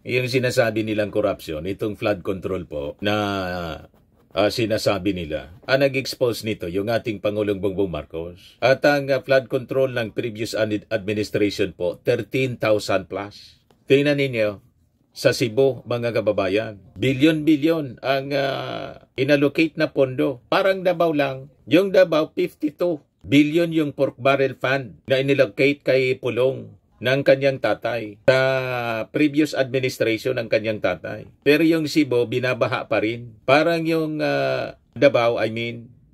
yung sinasabi nilang corruption, itong flood control po na sinasabi nila, nag-expose nito yung ating Pangulong Bongbong Marcos. At ang flood control ng previous administration po, 13,000 plus. Tingnan ninyo, sa Cebu, mga kababayan, bilyon-bilyon ang inallocate na pondo. Parang Davao lang. Yung Davao, 52 billion yung pork barrel fund na inallocate kay Pulong ng kanyang tatay sa previous administration ng kanyang tatay. Pero yung Cebu, binabaha pa rin. Parang yung Davao,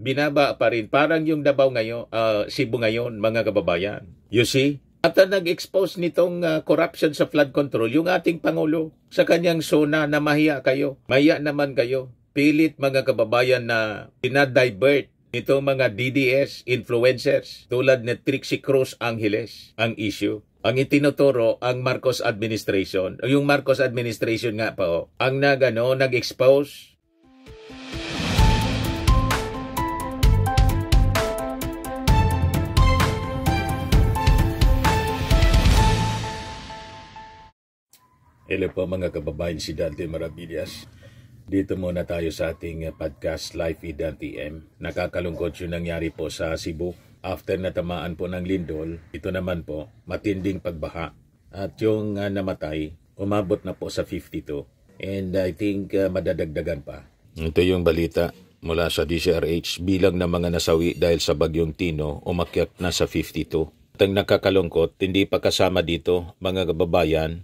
binabaha pa rin. Parang yung Davao ngayon, Cebu ngayon, mga kababayan. You see? At nag-expose nitong corruption sa flood control yung ating Pangulo sa kanyang zona na mahiya kayo. Mahiya naman kayo. Pilit mga kababayan na pinadivert nitong mga DDS influencers tulad ni Trixie Cruz Angeles ang issue. Ang itinuturo ang Marcos administration. Yung Marcos administration nga po ang nag-expose. Hello po mga kababayan, si Dante Maravillas. Dito muna tayo sa ating podcast Live with Dante M. Nakakalungkot yung nangyari po sa Cebu. After natamaan po ng lindol, ito naman po, matinding pagbaha. At yung namatay, umabot na po sa 52. And I think madadagdagan pa. Ito yung balita mula sa DCRH. Bilang ng mga nasawi dahil sa bagyong Tino, umakyat na sa 52. At ang nakakalungkot, hindi pa kasama dito, mga kababayan,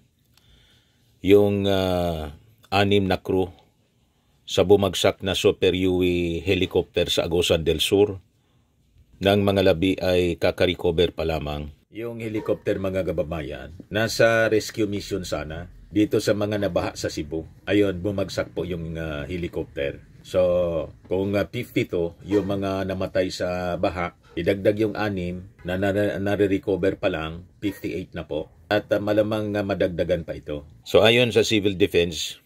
yung 6 na crew sa bumagsak na Super Yui helicopter sa Agusan del Sur. Nang mga labi ay kakarecover pa lamang. Yung helicopter, mga kababayan, nasa rescue mission sana dito sa mga nabaha sa Cebu. Ayun, bumagsak po yung helicopter. So, kung 52 yung mga namatay sa baha, idagdag yung 6 na nare-recover pa lang, 58 na po. At malamang madagdagan pa ito. So ayon sa Civil Defense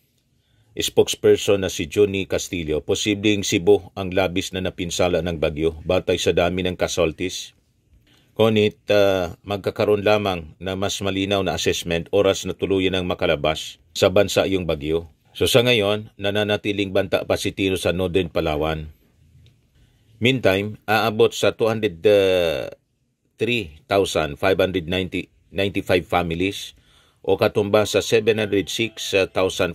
spokesperson na si Johnny Castillo, posibleng Cebu ang labis na napinsala ng bagyo batay sa dami ng casualties. Ngunit magkakaroon lamang na mas malinaw na assessment oras na tuluyan ng makalabas sa bansa yung bagyo. So sa ngayon, nananatiling banta pa si Tino sa Northern Palawan. Meantime, aabot sa 203,595 families o katumbas sa 706,549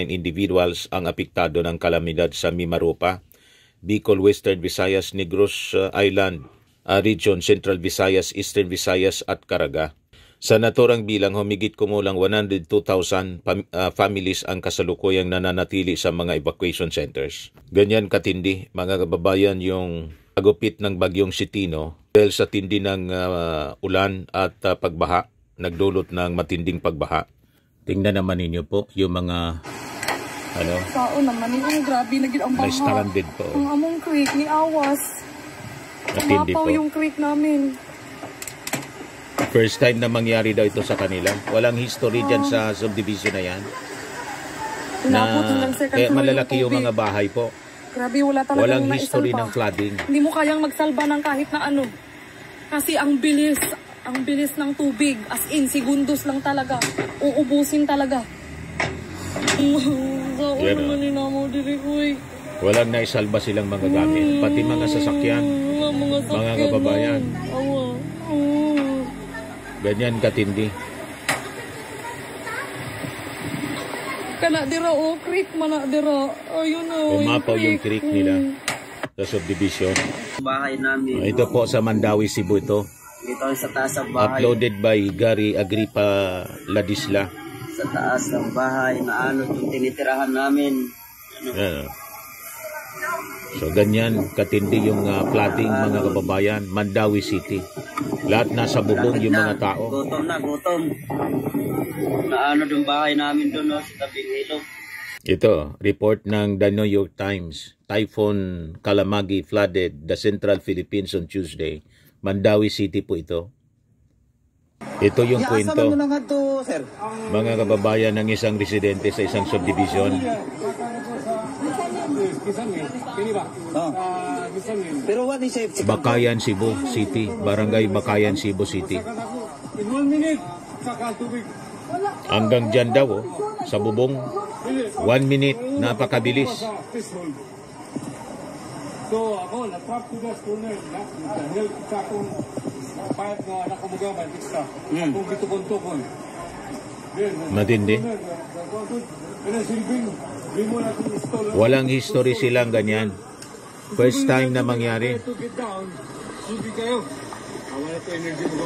individuals ang apektado ng kalamidad sa Mimaropa, Bicol, Western Visayas, Negros Island, Region, Central Visayas, Eastern Visayas at Caraga. Sa naturang bilang, humigit kumulang 102,000 families ang kasalukuyang nananatili sa mga evacuation centers. Ganyan katindi, mga kababayan, yung pagupit ng bagyong Tino dahil sa tindi ng ulan at pagbaha, nagdulot ng matinding pagbaha. Tingnan naman ninyo po yung mga sao naman yung grabe na ang baha. Stranded po. Ang among creek ni Awas. Umapaw yung creek namin. First time na mangyari daw ito sa kanila. Walang history dyan sa subdivision na yan. Malalaki yung mga bahay po. Grabe, wala talagang walang history ng flooding. Hindi mo kayang magsalba ng kahit na ano. Kasi ang bilis ng tubig. As in, segundos lang talaga. Uubusin talaga. Walang naisalba silang mga gamit. Pati mga sasakyan. Mga kababayan. Ganyan katindi. Kana dira creek mana dira. Ayun umapaw yung creek nila sa subdivision. Bahay namin. Ito po sa Mandawi, Cebu ito. Dito sa taas ng bahay. Uploaded by Gary Agripa Ladisla. Sa taas ng bahay na yung tinitirahan namin. So ganyan katindi yung flooding, mga kababayan. Mandawi City. Lahat nasa bubong yung mga tao. Gutom. Na yung bahay namin doon sa tabing ilog. Ito, report ng The New York Times. Typhoon Kalamagi flooded the Central Philippines on Tuesday. Mandawi City po ito. Ito yung kwento, mga kababayan, ng isang residente sa isang subdivision. Bakayan, Cebu City. Barangay Bakayan, Cebu City. Hanggang dyan daw, oh, sa bubong. 1 minute, napakabilis. So ako, na-trap ko na schooner. Dahil sa akong payat na nakamugaman, extra. Kung gitukon-tukon. Matindi. Walang history silang ganyan. First time na mangyari.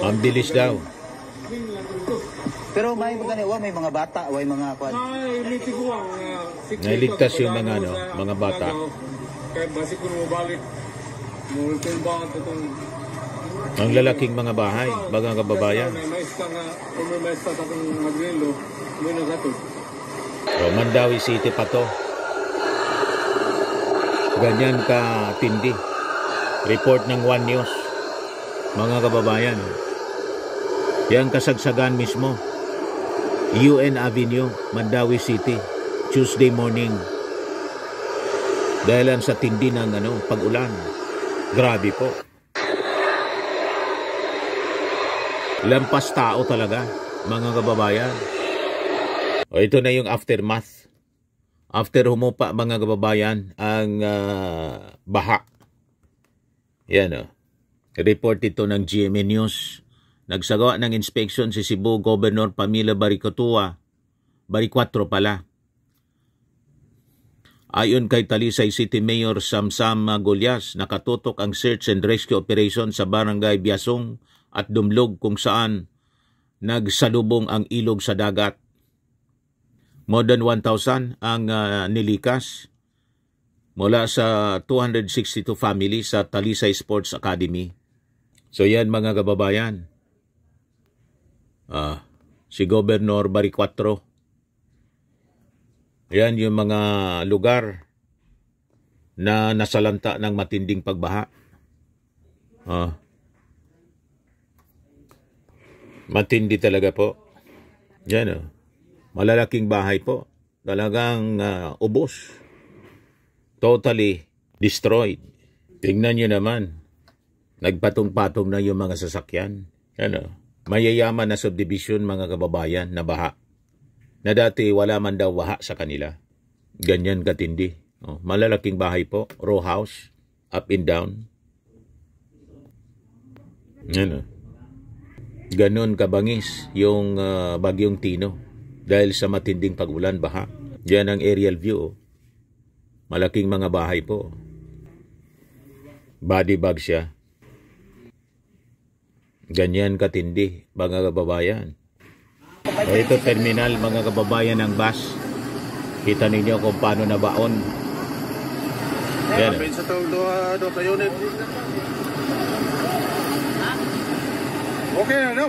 Ang bilis daw. Pero may mga bata, may mga kwan. Nailigtas yung mga bata. Kaya basi ko na mabalik. Multin ba ang itong... Ang lalaking mga bahay, mga kababayan. May maesta sa itong Magrelo, may nagatod. O, Mandawi City pa to. Ganyan ka tindi. Report ng One News. Mga kababayan. Yan kasagsagan mismo. UN Avenue, Mandawi City. Tuesday morning. Dahilan sa tindi ng pag-ulan. Grabe po. Lampas tao talaga, mga kababayan. O, ito na yung aftermath. After humupa, mga kababayan, ang baha. Yan o. Report ito ng GMA News. Nagsagawa ng inspection si Cebu Governor Pamela Baricottua. Baricotro pala. Ayon kay Talisay City Mayor Samsam Golyas, nakatutok ang search and rescue operation sa Barangay Biasong at Dumlog kung saan nagsalubong ang ilog sa dagat. More than 1,000 ang nilikas mula sa 262 families sa Talisay Sports Academy. So yan mga kababayan. Si Governor Baricotro. Yan yung mga lugar na nasalanta ng matinding pagbaha. Matindi talaga po. Yan o. Malalaking bahay po. Talagang ubos. Totally destroyed. Tingnan nyo naman. Nagpatong-patong na yung mga sasakyan. Yan o. Mayayaman na subdivision mga kababayan na baha. Na dati wala man daw baha sa kanila. Ganyan katindi. Malalaking bahay po. Row house. Up and down. Yan o. Ganon kabangis yung bagyong Tino dahil sa matinding pag-ulan, baha. Diyan ang aerial view. Malaking mga bahay po. Body bag siya. Ganyan katindi, mga kababayan. Ito terminal, mga kababayan ng bus. Kita ninyo kung paano nabaon. Yan. Okay na, no?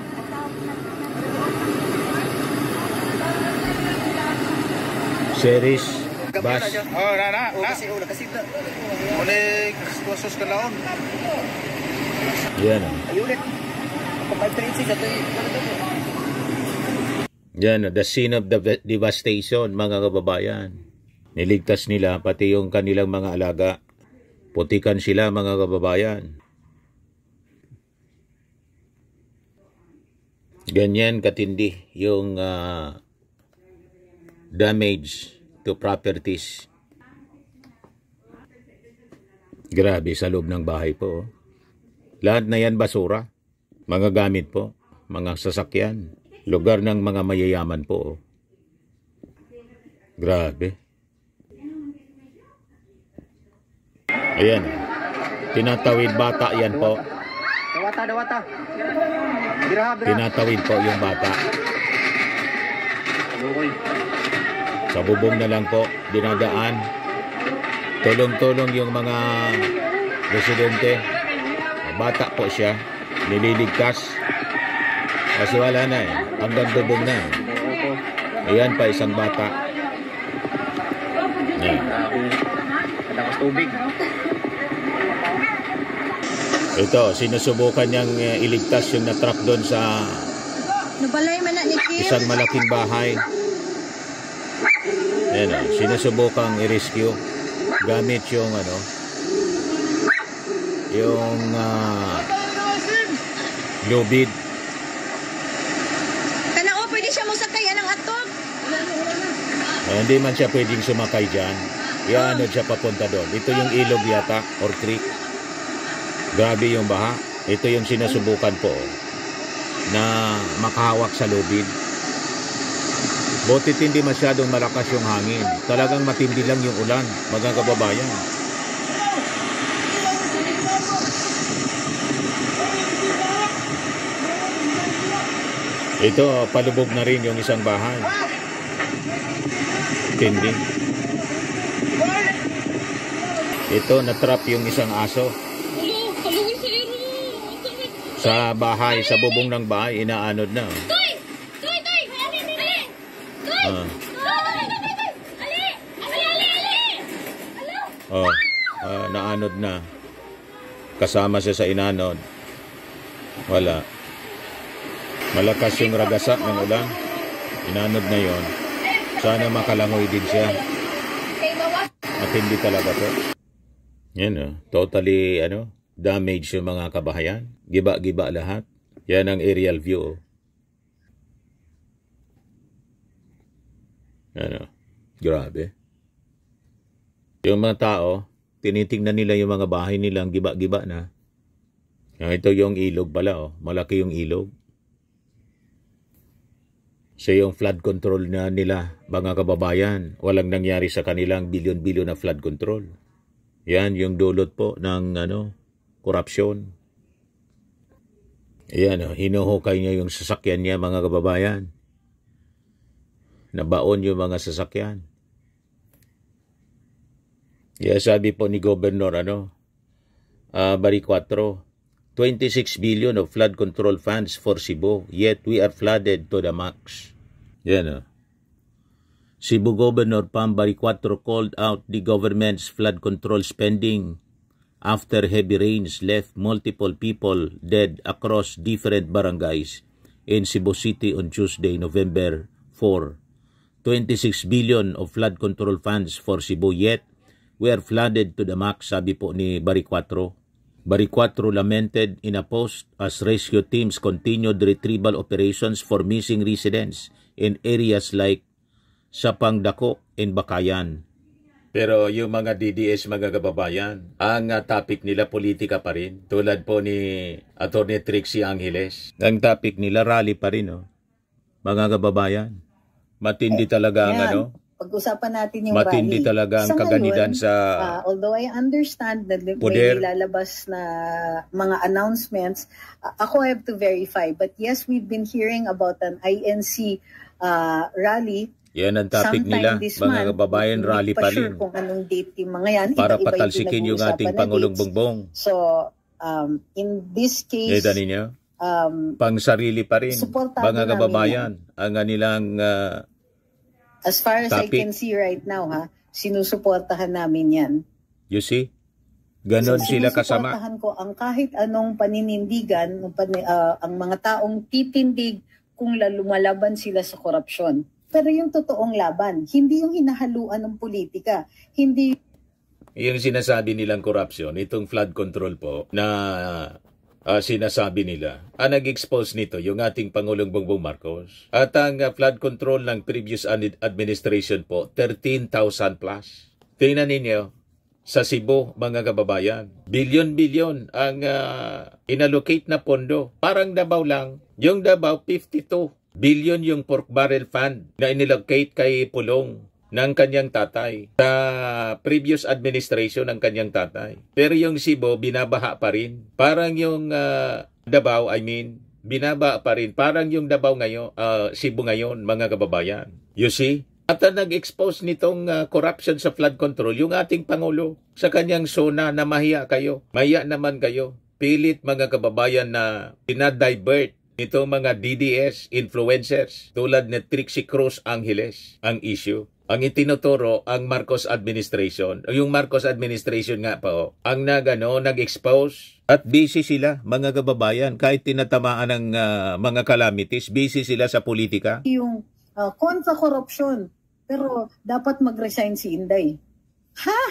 Series bus. Oh, na. Kasi ulit kusus ka laon. Yan. Yan, the scene of the devastation, mga kababayan. Niligtas nila pati yung kanilang mga alaga. Putikan sila, mga kababayan. Ganyan katindi yung damage to properties. Grabe sa loob ng bahay po. Lahat na yan basura. Mga gamit po. Mga sasakyan. Lugar ng mga mayayaman po. Grabe. Ayan. Tinatawid bata yan po. Dawata. Tinatawid po yung bata. Sa bubong na lang po, dinadaan. Tulong-tulong yung mga residente. Bata po siya, nililigtas. Kasi wala na eh, hanggang bubong na eh. Ayan pa isang bata. Katakas tubig. Ito, sinusubukan niyang iligtas yung na-trap doon sa isang malaking bahay. Ayan o, sinusubukang i-rescue gamit yung lubid. Kanao, pwede siya mo sakay, Hindi man siya pwedeng sumakay dyan. Ianod siya papunta doon. Ito yung ilog yata or creek. Grabe yung baha. Ito yung sinusubukan po na makahawak sa lubid. Butit hindi masyadong malakas yung hangin. Talagang matindi lang yung ulan, mga kababayan. Ito, palubog na rin yung isang bahay. Tindi. Ito, natrap yung isang aso. Sa bahay, sa bubong ng bahay, inaanod na. Naanod na. Kasama siya sa inanod. Wala. Malakas yung ragasa ng ulan. Inanod na yon. Sana makalangoy din siya. Matindi talaga to. Yan totally damage yung mga kabahayan. Giba-giba lahat. Yan ang aerial view. Grabe. Yung mga tao, tinitingnan nila yung mga bahay nilang giba-giba na. Ito yung ilog pala. Malaki yung ilog. Siya yung flood control na nila, mga kababayan. Walang nangyari sa kanilang bilyon-bilyon na flood control. Yan yung dulot po ng korupsyon. Yan hinuhukay niya yung sasakyan niya, mga kababayan. Nabaon yung mga sasakyan. Sabi po ni Governor Bari 4, 26 billion of flood control funds for Cebu, yet we are flooded to the max. Yan Cebu Governor Pam Bari 4 called out the government's flood control spending after heavy rains left multiple people dead across different barangays in Cebu City on Tuesday, November 4. 26 billion of flood control funds for Cebu, yet we are flooded to the max, sabi po ni Bari 4. Bari 4 lamented in a post as rescue teams continued retrieval operations for missing residents in areas like Sapang-Dako and Bakayan. Pero yung mga DDS, mga kababayan, ang topic nila politika pa rin. Tulad po ni Atty. Trixie Angeles. Ang topic nila rally pa rin, mga kababayan. Matindi talaga ang pag-usapan natin yung matindi rally. Talaga ang kagalitan sa although I understand that may poder, nilalabas na mga announcements, ako have to verify. But yes, we've been hearing about an INC rally. Yan ang topic nila, mga kababayan, rally pa rin. Kung anong date yung mga yan. Para patalsikin yung ating Pangulong Bongbong. So, in this case, pang sarili pa rin, mga kababayan, ang kanilang as far as topic. I can see right now, sinusuportahan namin yan. You see? Ganon sila kasama. Sinusuportahan ko ang kahit anong paninindigan, ang mga taong titindig kung lumalaban sila sa korupsyon. Pero yung totoong laban, hindi yung hinahaluan ng politika. Hindi yung sinasabi nilang korupsyon, itong flood control po, na sinasabi nila, nag-expose nito yung ating Pangulong Bongbong Marcos. At ang flood control ng previous administration po, 13,000 plus. Tingnan ninyo, sa Cebu, mga kababayan, bilyon-bilyon ang inallocate na pondo. Parang Davao lang. Yung Davao, 52 billion yung pork barrel fund na inallocate kay Pulong ng kanyang tatay sa previous administration ng kanyang tatay. Pero yung Cebu, binabaha pa rin. Parang yung Davao, binabaha pa rin. Parang yung Davao ngayon, Cebu ngayon, mga kababayan. You see? At nag-expose nitong corruption sa flood control, yung ating Pangulo sa kanyang zona na mahiya kayo. Mahiya naman kayo. Pilit, mga kababayan, na pinadivert nitong mga DDS influencers tulad ni Trixie Cruz Angeles ang issue. Ang itinuturo ang Marcos administration. Yung Marcos administration nga po, ang nag-expose at busy sila, mga kababayan, kahit tinatamaan ng mga calamities, busy sila sa politika. Yung kontra korupsyon, pero dapat mag-resign si Inday. Ha?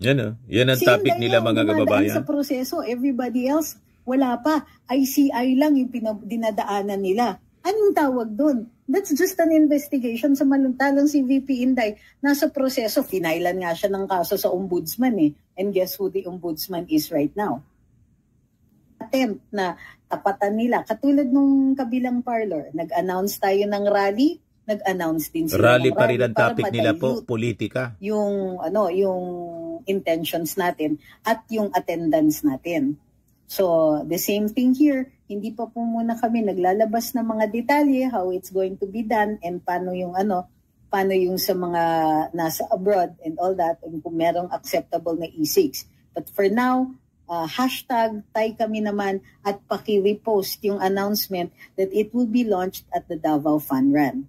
Yan ang topic nila, mga kababayan. Sa proseso, everybody else, wala pa. ICI lang yung dinadaanan nila. Anong tawag doon? That's just an investigation. Samantalang si VP Inday, nasa proseso, finailan nga siya ng kaso sa ombudsman eh. And guess who the ombudsman is right now? Attempt na tapatan nila. Katulad nung kabilang parlor, nag-announce tayo ng rally, nag-announce din sila Rally ng pa rin ang para topic nila po, ma-dilute politika. yung intentions natin at yung attendance natin. So, the same thing here, hindi pa po muna kami naglalabas ng mga detalye, how it's going to be done, and paano yung sa mga nasa abroad and all that, and kung merong acceptable na E6. But for now, hashtag Tay Kami naman at paki-repost yung announcement that it will be launched at the Davao Fun Run.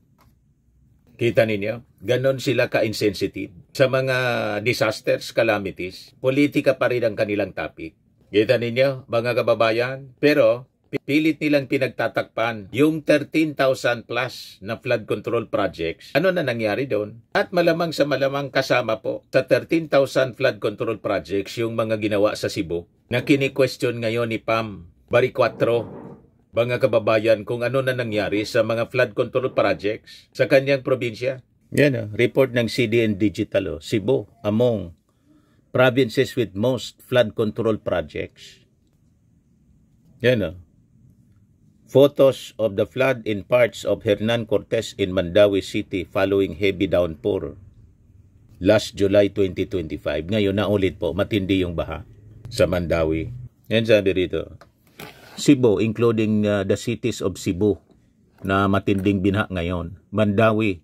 Kita ninyo? Ganon sila ka-insensitive. Sa mga disasters, calamities, politika pa rin ang kanilang topic. Kita ninyo, mga kababayan? Pero, pilit nilang pinagtatakpan yung 13,000 plus na flood control projects. Ano na nangyari doon? At malamang sa malamang kasama po sa 13,000 flood control projects yung mga ginawa sa Cebu na kini-question ngayon ni Pam Baricuatro, mga kababayan, kung ano na nangyari sa mga flood control projects sa kanyang probinsya. Yan report ng CDN Digital, Cebu among provinces with most flood control projects. Yan photos of the flood in parts of Hernan Cortez in Mandawi City following heavy downpour last July 2025. Ngayon na ulit po, matindi yung baha sa Mandawi. Yan sabi rito. Cebu, including the cities of Cebu na matinding binaha ngayon. Mandawi,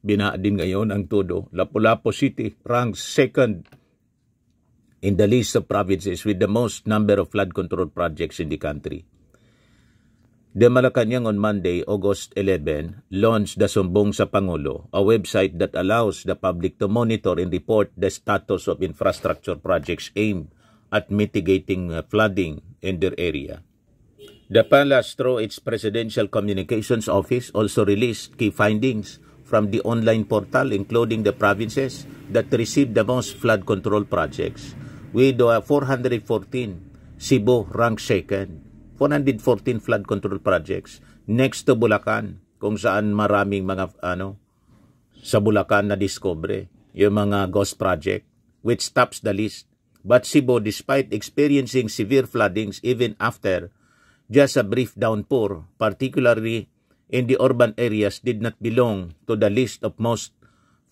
binaha din ngayon ang todo. Lapu-Lapu City ranks second in the list of provinces with the most number of flood control projects in the country. The Malacanang on Monday, August 11, launched the Sumbong sa Pangulo, a website that allows the public to monitor and report the status of infrastructure projects aimed at mitigating flooding in their area. The palace, through its Presidential Communications Office, also released key findings from the online portal, including the provinces that received the most flood control projects. With 414, Cebu ranked second. 414 flood control projects. Next to Bulacan, kung saan maraming mga sa Bulacan na discover yung mga ghost project, which tops the list. But Cebu, despite experiencing severe floodings even after just a brief downpour, particularly in the urban areas, did not belong to the list of most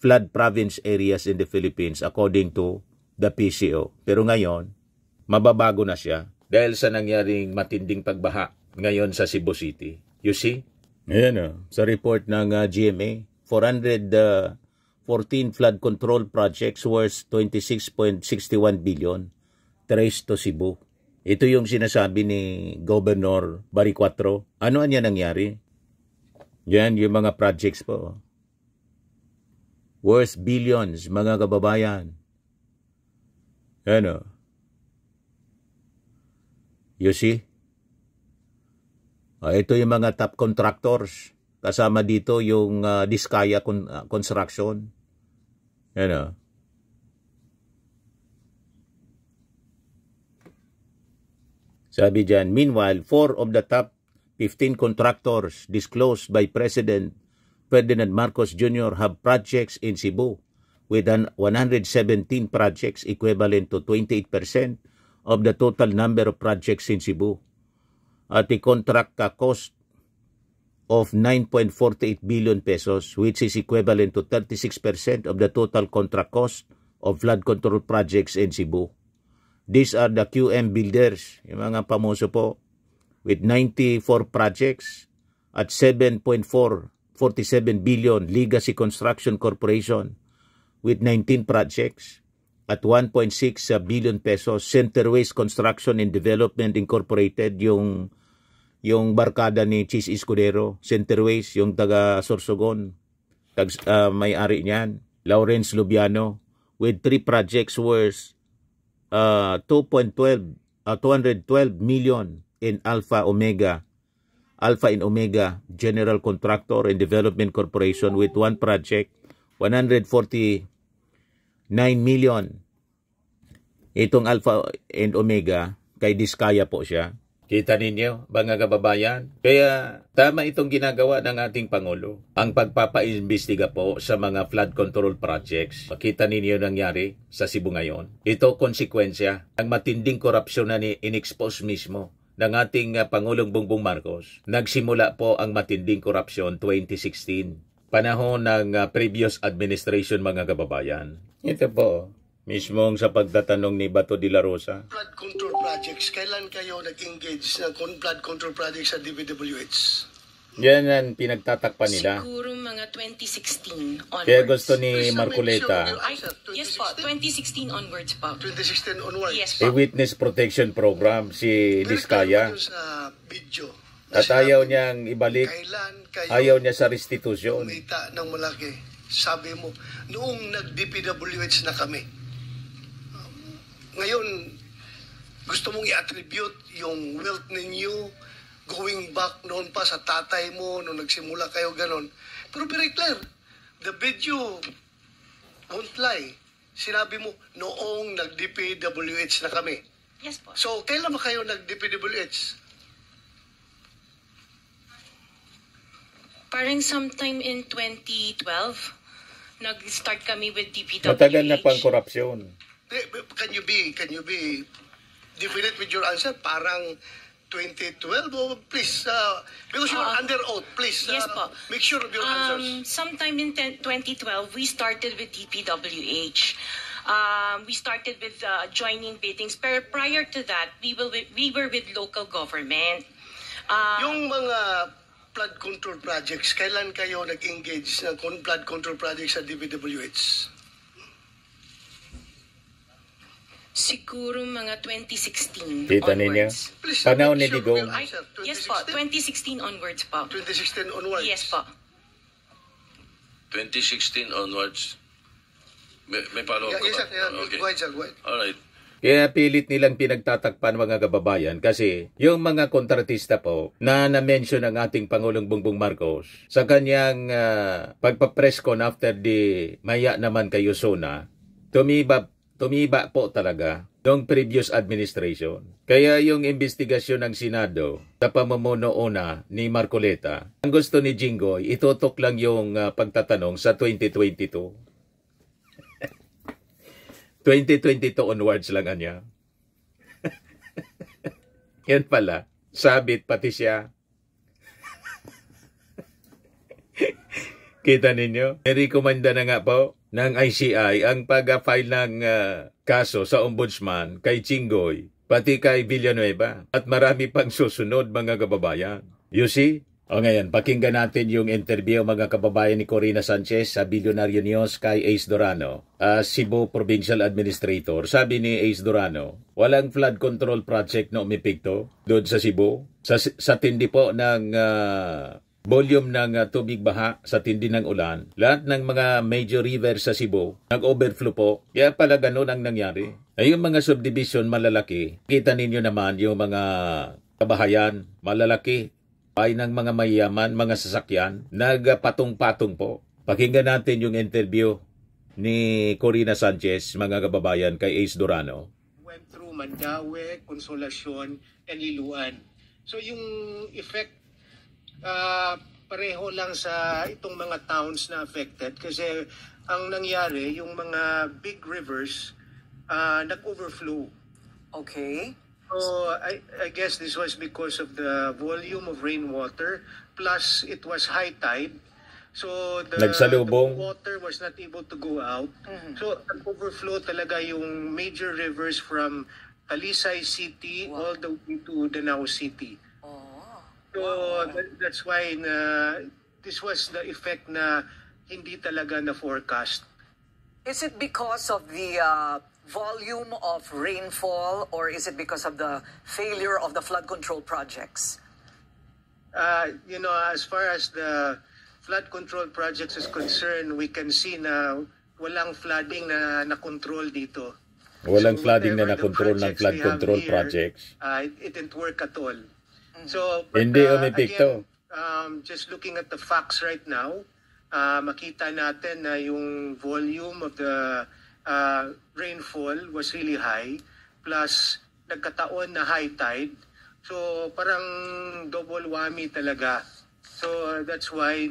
flood province areas in the Philippines according to the PCO. Pero ngayon, mababago na siya dahil sa nangyaring matinding pagbaha ngayon sa Cebu City. You see? Ayan sa report ng GMA, 414 flood control projects worth 26.61 billion traced to Cebu. Ito yung sinasabi ni Governor Baricuatro. Ano niya nangyari? Yan yung mga projects po. Worth billions, mga kababayan. You see? Ito yung mga top contractors. Kasama dito yung Diskaya Construction. Sabi dyan, meanwhile, 4 of the top 15 contractors disclosed by President Ferdinand Marcos Jr. have projects in Cebu with 117 projects equivalent to 28% of the total number of projects in Cebu. At the contract cost of 9.48 billion pesos, which is equivalent to 36% of the total contract cost of flood control projects in Cebu. These are the QM builders, yung mga pamuso po, with 94 projects at 7.47 billion. Legacy Construction Corporation with 19 projects at 1.6 billion pesos. Centerways Construction and Development Incorporated, yung barkada ni Chis Escudero. Centerways, yung taga Sorsogon, may-ari niyan. Lawrence Lubiano with 3 projects worth 212 million in Alpha and Omega General Contractor and Development Corporation with 1 project, 149 million. Itong Alpha and Omega, kay Diskaya po siya. Kita ninyo, mga kababayan? Kaya tama itong ginagawa ng ating Pangulo. Ang pagpapaimbestiga po sa mga flood control projects. Kita ninyo nangyari sa Cebu ngayon. Ito konsekwensya ng matinding korupsyon na in-expose mismo ng ating Pangulong Bongbong Marcos. Nagsimula po ang matinding korupsyon 2016. Panahon ng previous administration, mga kababayan. Ito po. Mismong sa pagtatanong ni Bato de la Rosa. Flood control projects, kailan kayo nag-engage ng flood control projects sa DPWH? Yan ang pinagtatakpan nila. Siguro mga 2016 onwards. Kaya gusto ni Marcoleta. Yes po, 2016 onwards po. 2016 onwards? Yes po. Witness Protection Program si Diskaya. Sa video. At ayaw niyang ibalik. Kailan kayo Ayaw niya sa restitution. kumita ng malaki? Sabi mo, noong nag-DPWH na kami. Ngayon, gusto mong i-attribute yung wealth ninyo going back noon pa sa tatay mo nung nagsimula kayo ganon. Pero very clear, the video won't lie. Sinabi mo, noong nag-DPWH na kami. Yes po. So, kailan ba kayo nag-DPWH? Parang sometime in 2012, nag-start kami with DPWH. Matagal na pang korupsyon. Can you be definite with your answer? Parang 2012, oh, please, because you're under oath, please, Yes po. make sure of your answers. Sometime in 2012, we started with DPWH. We started with joining biddings. Pero prior to that, we were with local government. Yung mga flood control projects, kailan kayo nag-engage ng flood control projects sa DPWH? Siguro mga 2016 Kita ninyo? onwards. Please, Panahon ni make sure of Digong. your answer. Yes po, 2016 onwards po. 2016 onwards? Yes po. 2016 onwards. May follow-up Yeah, ka yes, ba? sir. Yeah, Okay. Go ahead, sir. Go ahead. Alright. Kaya pilit nilang pinagtatakpan, mga kababayan, kasi yung mga kontratista po na na-mention ng ating Pangulong Bongbong Marcos sa kanyang pagpa-press con after the maya naman kay Yusona, tumiba po talaga noong previous administration. Kaya yung investigasyon ng Senado sa pamumuno una ni Marcoleta, ang gusto ni Jinggoy, itutok lang yung pagtatanong sa 2022. 2022 onwards lang anya. Yan pala, sabit pati siya. Kita ninyo? Nirekomenda na nga po ng ICI ang pag-file ng kaso sa ombudsman kay Jinggoy, pati kay Villanueva, at marami pang susunod, mga kababayan. You see? O ngayon, pakinggan natin yung interview, mga kababayan, ni Corina Sanchez sa Billionaire News kay Ace Durano, Cebu Provincial Administrator. Sabi ni Ace Durano, walang flood control project na umipikto doon sa Cebu. Sa tindi po ng volume ng tubig baha sa tindi ng ulan, lahat ng mga major rivers sa Cebu nag-overflow po. Kaya pala ganun ang nangyari. Ay yung mga subdivision malalaki, kita ninyo naman yung mga kabahayan malalaki, ay ng mga mayaman, mga sasakyan, nagpatong-patong po. Pakinggan natin yung interview ni Corina Sanchez, mga kababayan, kay Ace Durano. Went through Mandaue, Consolacion, and Iluan. So yung effect, pareho lang sa itong mga towns na affected kasi ang nangyari, yung mga big rivers nag-overflow. Okay. So I guess this was because of the volume of rainwater plus it was high tide. So the water was not able to go out. So nag-overflow talaga yung major rivers from Talisay City all the way to Danao City. So that's why this was the effect na hindi talaga na forecast. Is it because of the volume of rainfall or is it because of the failure of the flood control projects? As far as the flood control projects is concerned, we can see na walang flooding na nakontrol dito. Walang flooding na nakontrol ng flood control projects. It didn't work at all. So, hindi umipikto. Again, just looking at the facts right now, makita natin na yung volume of the rainfall was really high, plus nagkataon na high tide. So parang double whammy talaga. So that's why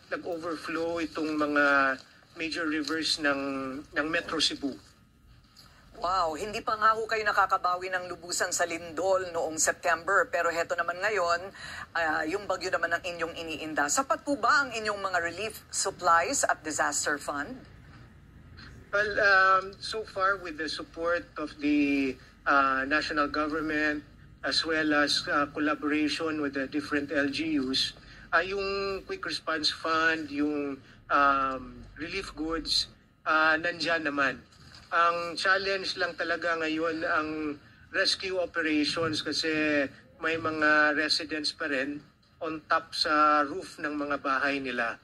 nag-overflow itong mga major rivers ng Metro Cebu. Wow, hindi pa nga ho kayo nakakabawi ng lubusan sa lindol noong September. Pero heto naman ngayon, yung bagyo naman ang inyong iniinda. Sapat po ba ang inyong mga relief supplies at disaster fund? Well, so far with the support of the national government as well as collaboration with the different LGUs, yung Quick Response Fund, yung relief goods, nandyan naman. Ang challenge lang talaga ngayon ang rescue operations kasi may mga residents pa rin on top sa roof ng mga bahay nila.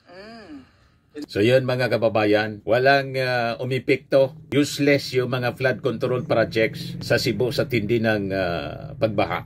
So yun mga kababayan, walang umipikto, useless yung mga flood control projects sa Cebu sa tindi ng pagbaha.